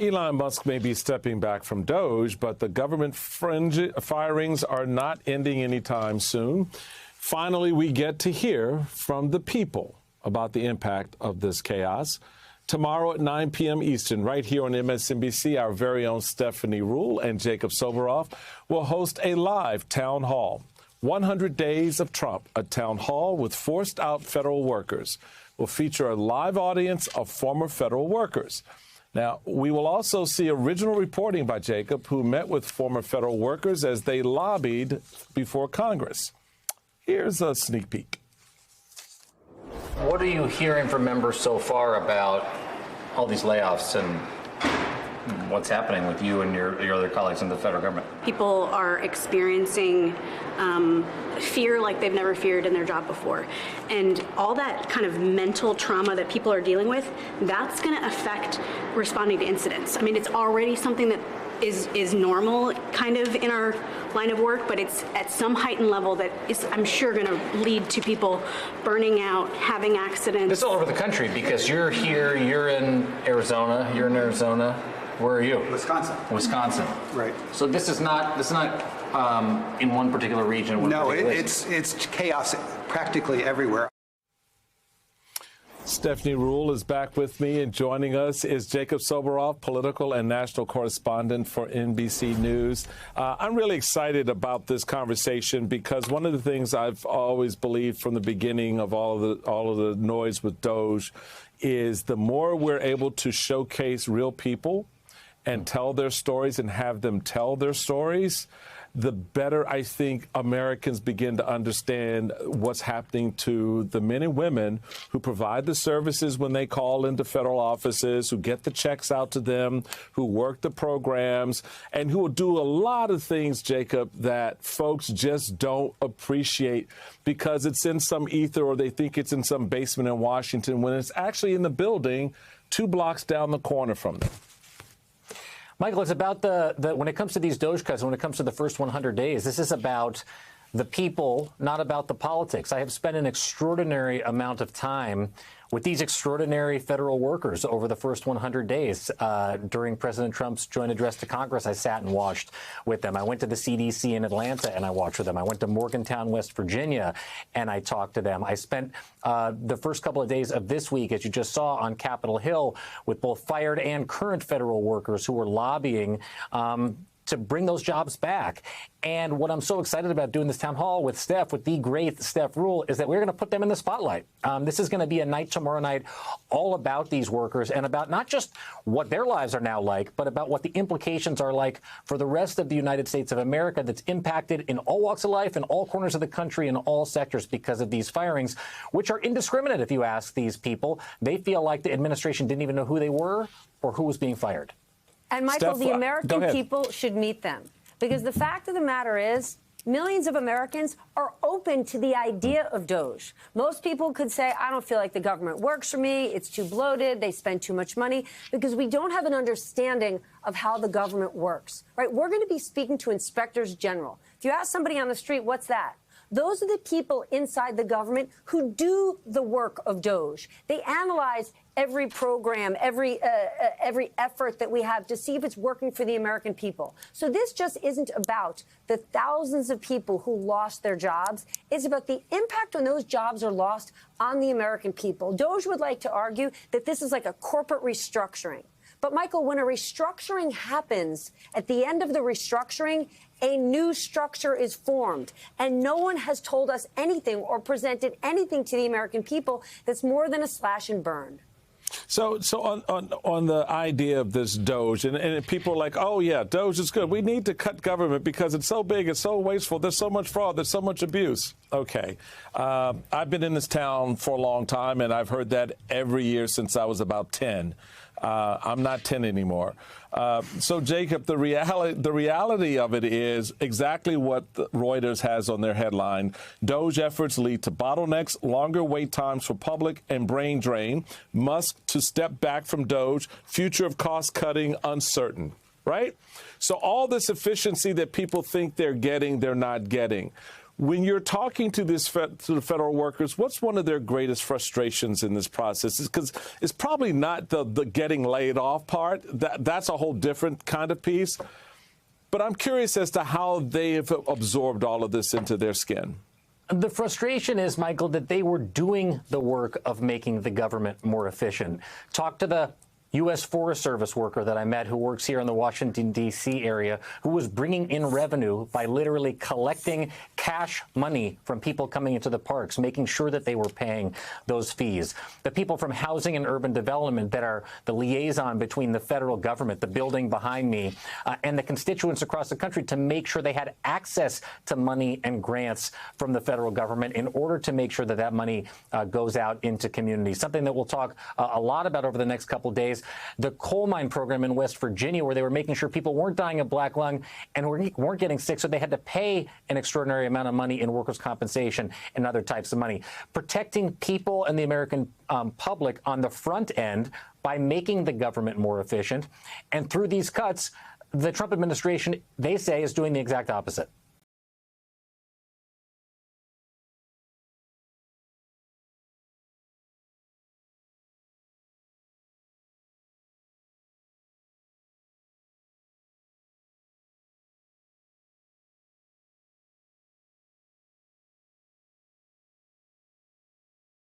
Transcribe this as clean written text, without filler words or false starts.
Elon Musk may be stepping back from Doge, but the government firings are not ending anytime soon. Finally, we get to hear from the people about the impact of this chaos. Tomorrow at 9 p.m. Eastern, right here on MSNBC, our very own Stephanie Ruhle and Jacob Soboroff will host a live town hall. 100 Days of Trump, a town hall with forced out federal workers, will feature a live audience of former federal workers. Now, we will also see original reporting by Jacob, who met with former federal workers as they lobbied before Congress. Here's a sneak peek. What are you hearing from members so far about all these layoffs and what's happening with you and your other colleagues in the federal government? People are experiencing fear like they've never feared in their job before. And all that kind of mental trauma that people are dealing with, that's going to affect responding to incidents. I mean, it's already something that is normal kind of in our line of work, but it's at some heightened level that is, I'm sure, going to lead to people burning out, having accidents. It's all over the country because you're here, you're in Arizona, Where are you? Wisconsin. Right. So this is not in one particular region. No, it's chaos practically everywhere. Stephanie Ruhle is back with me, and joining us is Jacob Soboroff, political and national correspondent for NBC News. I'm really excited about this conversation because one of the things I've always believed from the beginning of all of the noise with Doge is the more we're able to showcase real people and tell their stories and have them tell their stories, the better I think Americans begin to understand what's happening to the men and women who provide the services when they call into federal offices, who get the checks out to them, who work the programs, and who will do a lot of things, Jacob, that folks just don't appreciate because it's in some ether or they think it's in some basement in Washington when it's actually in the building 2 blocks down the corner from them. Michael, it's about when it comes to these Doge cuts, when it comes to the first 100 days, this is about the people, not about the politics. I have spent an extraordinary amount of time with these extraordinary federal workers over the first 100 days. During President Trump's joint address to Congress, I sat and watched with them. I went to the CDC in Atlanta and I watched with them. I went to Morgantown, West Virginia, and I talked to them. I spent the first couple of days of this week, as you just saw, on Capitol Hill with both fired and current federal workers who were lobbying to bring those jobs back. And what I'm so excited about doing this town hall with the great Steph Ruhle, is that we're going to put them in the spotlight. This is going to be a night tomorrow night all about these workers and about not just what their lives are now like, but about what the implications are like for the rest of the United States of America that's impacted in all walks of life, in all corners of the country, in all sectors because of these firings, which are indiscriminate if you ask these people. They feel like the administration didn't even know who they were or who was being fired. And, Michael, the American people should meet them, because the fact of the matter is millions of Americans are open to the idea of Doge. Most people could say, I don't feel like the government works for me. It's too bloated. They spend too much money, because we don't have an understanding of how the government works. Right? We're going to be speaking to inspectors general. If you ask somebody on the street, what's that? Those are the people inside the government who do the work of Doge. They analyze every program, every effort that we have to see if it's working for the American people. So this just isn't about the thousands of people who lost their jobs. It's about the impact when those jobs are lost on the American people. Doge would like to argue that this is like a corporate restructuring. But, Michael, when a restructuring happens, at the end of the restructuring, a new structure is formed. And no one has told us anything or presented anything to the American people that's more than a slash and burn. So on the idea of this Doge, and people are like, oh, yeah, Doge is good. We need to cut government because it's so big, it's so wasteful, there's so much fraud, there's so much abuse. OK, I've been in this town for a long time, and I've heard that every year since I was about 10. I'm not 10 anymore. So, Jacob, the reality of it is exactly what Reuters has on their headline. Doge efforts lead to bottlenecks, longer wait times for public, and brain drain. Musk to step back from Doge. Future of cost cutting uncertain. Right? So all this efficiency that people think they're getting, they're not getting. When you're talking to to the federal workers, what's one of their greatest frustrations in this process? Because it's probably not the getting laid off part. That's a whole different kind of piece. But I'm curious as to how they have absorbed all of this into their skin. The frustration is, Michael, that they were doing the work of making the government more efficient. Talk to the U.S. Forest Service worker that I met who works here in the Washington, D.C. area, who was bringing in revenue by literally collecting cash money from people coming into the parks, making sure that they were paying those fees. The people from Housing and Urban Development that are the liaison between the federal government, the building behind me, and the constituents across the country to make sure they had access to money and grants from the federal government in order to make sure that that money goes out into communities. Something that we'll talk a lot about over the next couple of days. The coal mine program in West Virginia, where they were making sure people weren't dying of black lung and weren't getting sick, so they had to pay an extraordinary amount of money in workers' compensation and other types of money. Protecting people and the American public on the front end by making the government more efficient. And through these cuts, the Trump administration, they say, is doing the exact opposite.